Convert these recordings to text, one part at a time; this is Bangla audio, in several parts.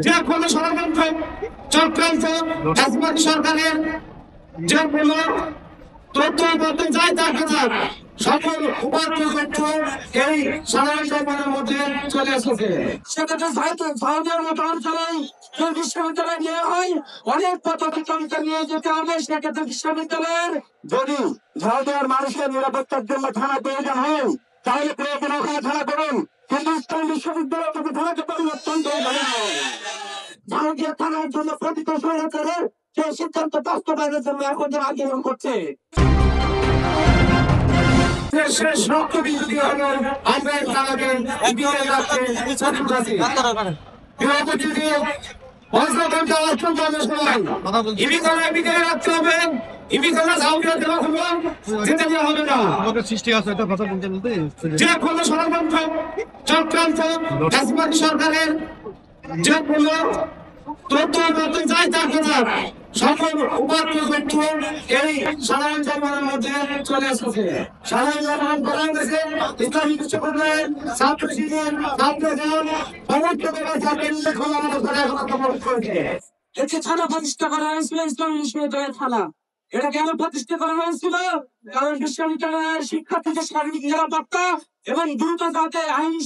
যে কোনো ষড়যন্ত্র চক্রান্ত ফ্যাসিবাদী সরকারের যেগুলো তথ্য বলতে যায় তাকে না সকল উপাত্ত তথ্য এই সাধারণ জনগণের মধ্যে চলে এসেছে। সেক্ষেত্রে ভারতের মতো অঞ্চলে বিশ্ববিদ্যালয় নেওয়া হয় অনেক পদ্ধতিতন্ত্র নিয়ে যেতে হবে। সেক্ষেত্রে বিশ্ববিদ্যালয়ের যদি ভারতের মানুষের নিরাপত্তার জন্য থানা প্রয়োজন হয় তাহলে প্রয়োজন ওখানে থানা করুন, কিন্তু ইসলাম বিশ্ববিদ্যালয় থেকে থানাকে পরিবর্তন করে ভারতীয় থানার জন্য প্রতিত সহায়তা সেই সিদ্ধান্ত বাস্তবায়নের জন্য এখন যে আন্দোলন করছে। শেষ রক্ত বিরোধী হলো আমরা থানাকে এগিয়ে রাখতে চাচ্ছি। চক্রান্ত সরকারের যেগুলো তথ্য বলতে চাই তাকে না সকল উপাত্ত তথ্য এই সাধারণ জনগণের মধ্যে চলে এসেছে। সাধারণ জনগণ বলা গেছে ইসলামী বিশ্ববিদ্যালয়ের ছাত্র শিবির ছাত্রগণ সমস্ত করেছে। একটি থানা প্রতিষ্ঠা করা হয়েছিল ইসলামী বিশ্ববিদ্যালয়ের থানা। এটা কেন প্রতিষ্ঠা করা হয়েছিল? কারণ বিশ্ববিদ্যালয়ের শিক্ষার্থীদের শারীরিক নিরাপত্তা এবং দ্রুত যাতে আইনি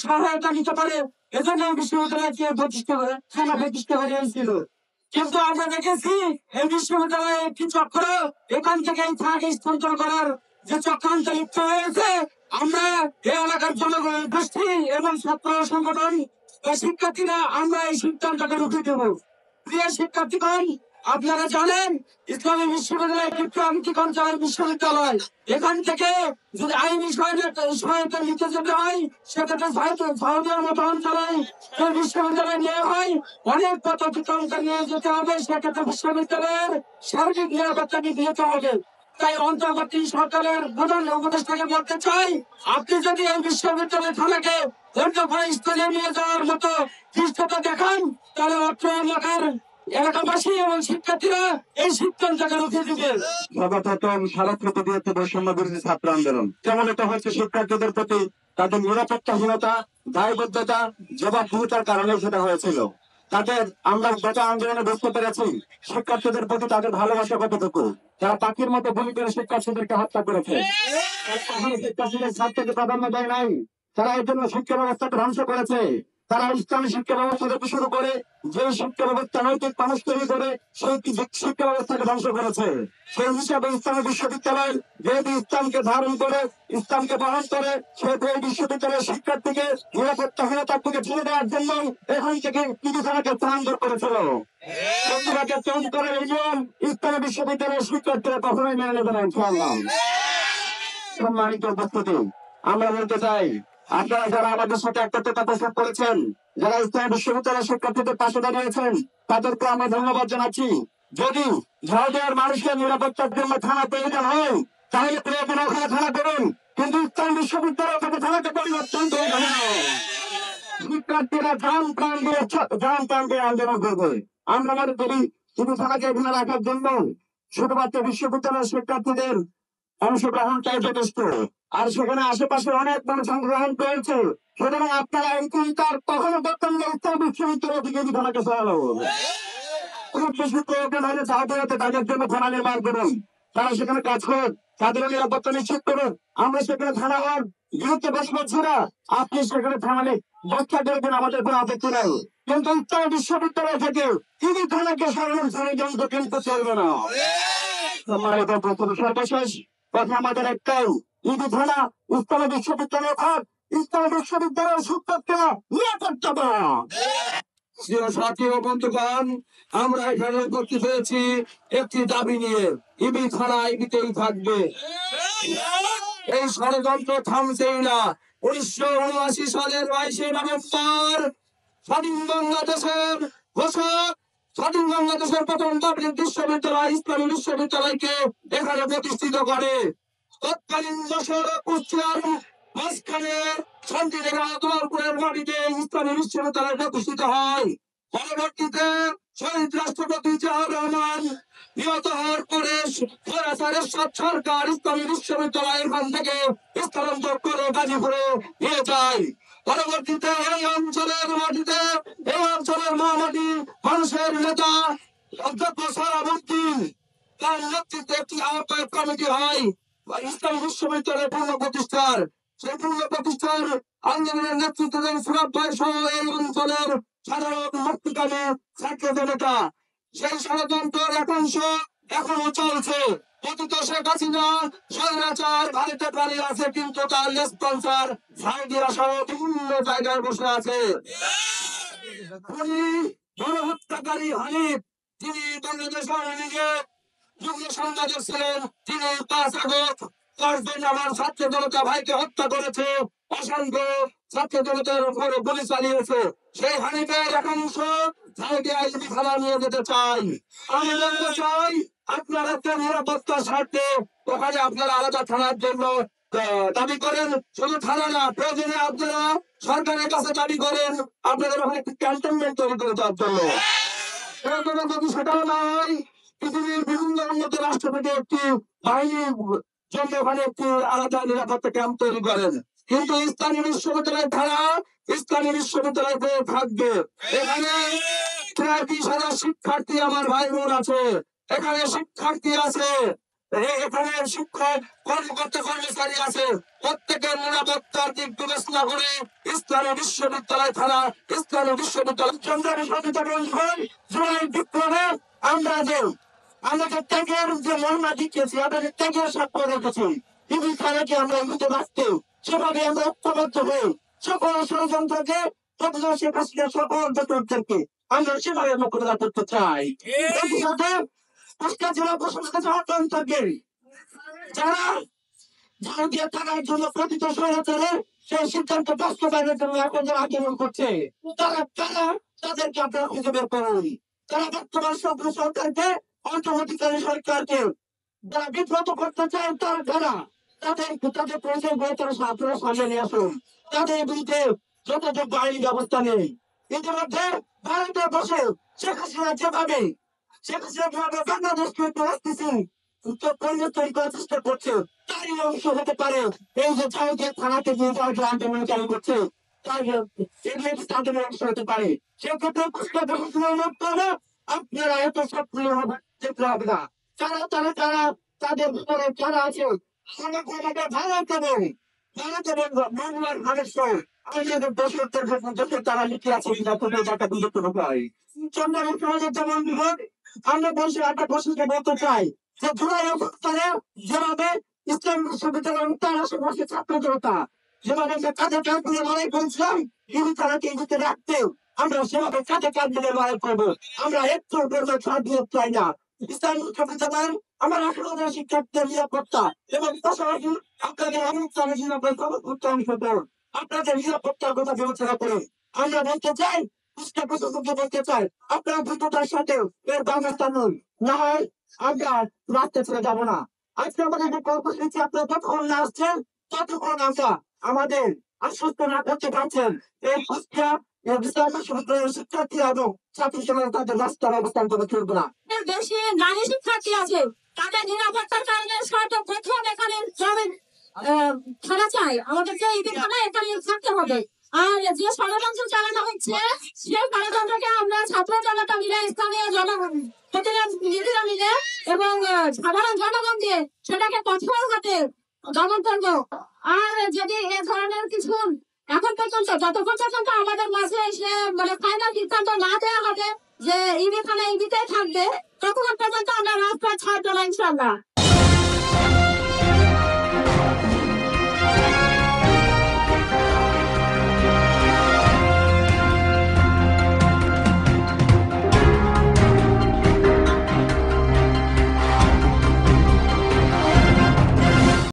সহায়তা নিতে পারে এজন্য বিশ্ববিদ্যালয়কে থানা প্রতিষ্ঠা করা হয়েছিল। কিন্তু আমরা দেখেছি এই বিশ্ববিদ্যালয়ে একটি চক্র এখান থেকে এই থানাকে স্থানান্তর করার যে চক্রান্ত লিপ্ত হয়েছে। আমরা এই এলাকার জনগণ গোষ্ঠী এবং ছাত্র সংগঠন শিক্ষার্থীরা আমরা এই সিদ্ধান্তকে রুখে দেব। প্রিয় শিক্ষার্থীগণ, আপনারা জানেন ইসলামী বিশ্ববিদ্যালয় একটি প্রান্তিক অঞ্চলের বিশ্ববিদ্যালয়। এখান থেকে যদি আইনি সহায়তা নিতে যেতে হয় সেক্ষেত্রে ভারতের মতো অঞ্চলে বিশ্ববিদ্যালয় নেওয়া হয় অনেক পদ্ধতিতন্ত্র নিয়ে যেতে হবে। সেক্ষেত্রে বিশ্ববিদ্যালয়ের সার্বিক নিরাপত্তা নিতে হবে। তাই অন্তর্বর্তী সরকারের প্রধান উপদেষ্টাকে বলতে চাই, আপনি যদি এই বিশ্ববিদ্যালয় থানাকে অন্য কোনো স্থলে নিয়ে যাওয়ার মতো চেষ্টা দেখান তাহলে অর্থ এলাকার এলাকাবাসী এবং শিক্ষার্থীরা এই সিদ্ধান্তকে রুখে দিবে। সর্বপ্রথম ভারতরত্ন বিরুদ্ধে বৈষম্য বিরোধী ছাত্র আন্দোলন যেমন এটা হচ্ছে শিক্ষার্থীদের প্রতি তাদের নিরাপত্তাহীনতা দায়বদ্ধতা জবাবদিহিতার কারণে সেটা হয়েছিল। তাদের আমরা গত আন্দোলনে বুঝতে পেরেছি শিক্ষার্থীদের প্রতি তাদের ভালোবাসা কতটুকু। তারা পাখির মতো গুলি করে শিক্ষার্থীদেরকে হত্যা করেছে। শিক্ষার্থীদের ছাত্রকে প্রাধান্য দেয় নাই, তারা এর জন্য শিক্ষা ব্যবস্থাকে ধ্বংস করেছে। তারা ইসলামী শিক্ষা ব্যবস্থা থেকে শুরু করে যে শিক্ষা ব্যবস্থা নৈতিক মানুষ তৈরি করে সেই শিক্ষা ব্যবস্থাকে ধ্বংস করেছে। সেই হিসাবে ইসলামী বিশ্ববিদ্যালয় যেহেতু ইসলামকে ধারণ করে ইসলামকে বহন করে সেহেতু এই বিশ্ববিদ্যালয়ের শিক্ষার্থীকে নিরাপত্তাহীনতার থেকে ফিরে দেওয়ার জন্য এখান থেকে বিবেচনাকে স্থানান্তর করেছিল। চেঞ্জ করে এই নিয়ম ইসলামী বিশ্ববিদ্যালয়ের শিক্ষার্থীরা কখনোই মেনে নেবে না। ইনশাআল্লাহ। সম্মানিত উপস্থিতি, আমরা বলতে চাই আপনারা যারা আমাদের সাথে একত্রতা প্রস্তাব করেছেন, যারা ইসলামী বিশ্ববিদ্যালয়ের শিক্ষার্থীদের পাশে দাঁড়িয়েছেন তাদেরকে আমরা ধন্যবাদ জানাচ্ছি। যদি ভারতের মানুষের নিরাপত্তার জন্য থানা প্রয়োজন হয় তাহলে প্রয়োজন ওখানে থানা করুন, কিন্তু ইসলামী বিশ্ববিদ্যালয় থেকে থানাকে পরিবর্তন করে শিক্ষার্থীরা জান প্রাণ দিয়ে আন্দোলন করবে। আমরা মনে করি শুধু থানাকে এখানে রাখার জন্য শুধুমাত্র বিশ্ববিদ্যালয়ের শিক্ষার্থীদের অংশগ্রহণটাই যথেষ্ট, আর সেখানে আশেপাশে অনেক মানুষ অংশগ্রহণ করেছে। সুতরাং আপনারা এই চিন্তার কখনো করতেন না উত্তর বিশ্ববিদ্যালয় থেকে থানাকে সরানো প্রয়োজন হলে তাদের জন্য থানা নির্মাণ করুন। তারা সেখানে কাজ করুন, তাদের নিরাপত্তা নিশ্চিত করুন। আমরা সেখানে থানা হন বিরুদ্ধে বসবাস না, আপনি সেখানে থানা নেই ব্যাখ্যা করবেন, আমাদের কোনো আপত্তি নাই। কিন্তু উত্তর বিশ্ববিদ্যালয় থেকে তিনি থানাকে সরানোর ষড়যন্ত্র কিন্তু চলবে না। সর্বশেষ কথা আমাদের একটাই, ইডি থানা ইসলামী বিশ্ববিদ্যালয় থাক, ইসলামী বিশ্ববিদ্যালয়ের শিক্ষকরা নিরাপত্তা দেওয়া। সাথী ও বন্ধুগণ, আমরা এখানে উপস্থিত হয়েছি একটি দাবি নিয়ে, ইবি থানা ইবিতেই থাকবে। এই ষড়যন্ত্র থামছেই না। 1979 সালের 22শে নভেম্বর স্বাধীন বাংলাদেশের ঘোষক স্বাধীন বাংলাদেশের প্রথম পাবলিক বিশ্ববিদ্যালয় ইসলামী বিশ্ববিদ্যালয়কে এখানে প্রতিষ্ঠিত করে। তৎকালীন যশোর কুষ্টিয়ার মাঝখানে শান্তিনগরের মাটিতে ইসলামী বিশ্ববিদ্যালয় প্রতিষ্ঠিত হয়। পরবর্তীতে শহীদ রাষ্ট্রপতি জিয়াউর রহমান নিহত হওয়ার পরে সরকার ইসলামী বিশ্ববিদ্যালয় এখান থেকে স্থানান্তর করে গাজীপুরে নিয়ে যায়। পরবর্তীতে এই অঞ্চলের মাটিতে, এই অঞ্চলের মহামাটি মানুষের নেতা অধ্যক্ষ সারাবুদ্দিন তার নেতৃত্বে একটি আহ্বায়ক কমিটি হয় ইসলাম বিশ্ববিদ্যালয় পুনঃপ্রতিষ্ঠার। সেই পুনঃপ্রতিষ্ঠার আন্দোলনের নেতৃত্ব দেন সুরাব ভাই সহ এই অঞ্চলের সাধারণ মুক্তিকামী ছাত্র জনতা। সেই ষড়যন্ত্রের একাংশ এখনো চলছে। অতীত শেখ হাসিনা স্বৈরাচার ভারতে দাঁড়িয়ে আছে, কিন্তু তার স্পন্সর সাউদিরা সহ বিভিন্ন জায়গায় বসে আছে। উনি গণহত্যাকারী হানিফ, তিনি বাংলাদেশ আওয়ামী লীগের যুগ্ম সম্পাদক ছিলেন। তিনি 5 আগস্ট 10 দিন আমার ছাত্র জনতা ভাইকে হত্যা করেছে, অসংখ্য ছাত্র জনতার উপরে গুলি চালিয়েছে। সেই হানিফের একাংশ সাউদি আইবি থানা নিয়ে যেতে চাই। আমি বলতে চাই, আপনারা একটা নিরাপত্তার স্বার্থে ওখানে আপনারা আলাদা থানার জন্য দাবি করেন। শুধু থানা না, প্রয়োজনে আপনারা সরকারের কাছে দাবি করেন আপনাদের ওখানে একটি ক্যান্টনমেন্ট তৈরি করে দেওয়ার জন্য। যদি সেটাও না হয়, পৃথিবীর বিভিন্ন উন্নত রাষ্ট্র থেকে একটি বাহিনীর জন্য ওখানে একটি আলাদা নিরাপত্তা ক্যাম্প তৈরি করেন। কিন্তু ইসলামী বিশ্ববিদ্যালয়ের ধারা ইসলামী বিশ্ববিদ্যালয়তে থাকবে। এখানে 30,000 শিক্ষার্থী আমার ভাই বোন আছে, এখানে শিক্ষার্থী আছে, এখানে শিক্ষক কর্মকর্তা কর্মচারী আছে। প্রত্যেকের নিরাপত্তার দিক বিবেচনা করে ইসলামী বিশ্ববিদ্যালয় থানা ইসলামী বিশ্ববিদ্যালয় চন্দ্রের সচেতন জুলাই বিপ্লবে আমরা যে আমাদের ত্যাগের যে মহিমা দিচ্ছি, আমাদের ত্যাগের স্বাক্ষর রেখেছি। ইবি খানাকে আমরা এগোতে বাঁচতে সেভাবে আমরা ঐক্যবদ্ধ হয়ে সকল ষড়যন্ত্রকে শেখ হাসিনা সকল যন্ত্রকে আমরা সেভাবে মোকাবিলা করতে চাই। একই সাথে কুষ্টিয়া জেলা প্রশাসনের কাছে আহ্বান থাকবে, যারা ভারতীয় থাকার জন্য প্রকৃত স্বৈরাচারের সেই সিদ্ধান্ত বাস্তবায়নের জন্য এখন যারা আন্দোলন করছে, তারা তাদেরকে আপনারা খুঁজে বের করুন। তারা বর্তমান সরকারকে অন্তর্বর্তীকালীন সরকারকে যারা বিব্রত করতে চায়, তারা তাদের প্রয়োজন করে আপনারা সামনে নিয়ে আসুন। তাদের বিরুদ্ধে যথাযোগ্য আইনি ব্যবস্থা নেই। ইতিমধ্যে ভারতে বসে শেখ হাসিনা যেভাবে বাংলাদেশকে একটু আসতেছি পরিবেশ তৈরি করার চেষ্টা করছে, তারই অংশ হতে পারে এই যে ভারতীয় থানাকে নিয়ে যাওয়ার আন্দোলন চালু করছে, তাদের অংশ হতে পারে। সেক্ষেত্রে আপনারা এত সক্রিয় যেতে হবে না। তারা তাদের ভিতরে যারা আছে তারা লিখে আছে যেমন আমরা বসে একটা প্রশ্নকে বলতে চাই যে জুলাই অভ্যুত্থানে যেভাবে ইসলাম বিশ্ববিদ্যালয় তার আশেপাশে ছাত্র জনতা যেভাবে কাঁধে কাঁধ মিলে লড়াই করেছিলাম, ইনি তারাকে এদিকে রাখতে আমরা সেভাবে কাঁধে কাঁধ মিলে লড়াই করবো। আমরা একটু ছাড় দিয়ে চাই না। ইসলাম বিশ্ববিদ্যালয় আমার 18,000 শিক্ষার্থীদের নিরাপত্তা এবং পাশাপাশি আপনাদের আপনাদের নিরাপত্তার কথা বিবেচনা করে আমরা বলতে চাই, বলতে চাই আপনারা দ্রুততার সাথে এর ব্যবস্থা নিন, না হয় আমরা রাস্তায় চলে যাবো না। আজকে আমাদের যে কর্মসূচি আপনারা যতক্ষণ না আসছেন ততক্ষণ আমরা আমাদের আশ্বস্ত না করতে পারছেন এই কুষ্টিয়া শিক্ষার্থী এবং ছাত্রী সমাজ তাদের রাস্তার অবস্থান করে চলবে না। দেশে নারী শিক্ষার্থী আছে, তাদের নিরাপত্তার কারণে সর্বপ্রথম এখানে থানা চাই, আমাদেরকে এখানে এখানে থাকতে হবে। আর যে ষড়যন্ত্র চালানো হচ্ছে সেই ষড়যন্ত্রকে আমরা ছাত্র জনতা মিলে স্থানীয় জনপ্রতিনিধিরা মিলে এবং সাধারণ জনগণকে সেটাকে কঠোর হাতে দমন করবো। আর যদি এ ধরনের কিছু এখন পর্যন্ত যতক্ষণ পর্যন্ত আমাদের মাঝে এসে ফাইনাল সিদ্ধান্ত না দেওয়া হবে যে ইবি খানা ইবিতেই থাকবে, তখন পর্যন্ত আমরা রাস্তায় ছাড়বো না ইনশাল্লাহ।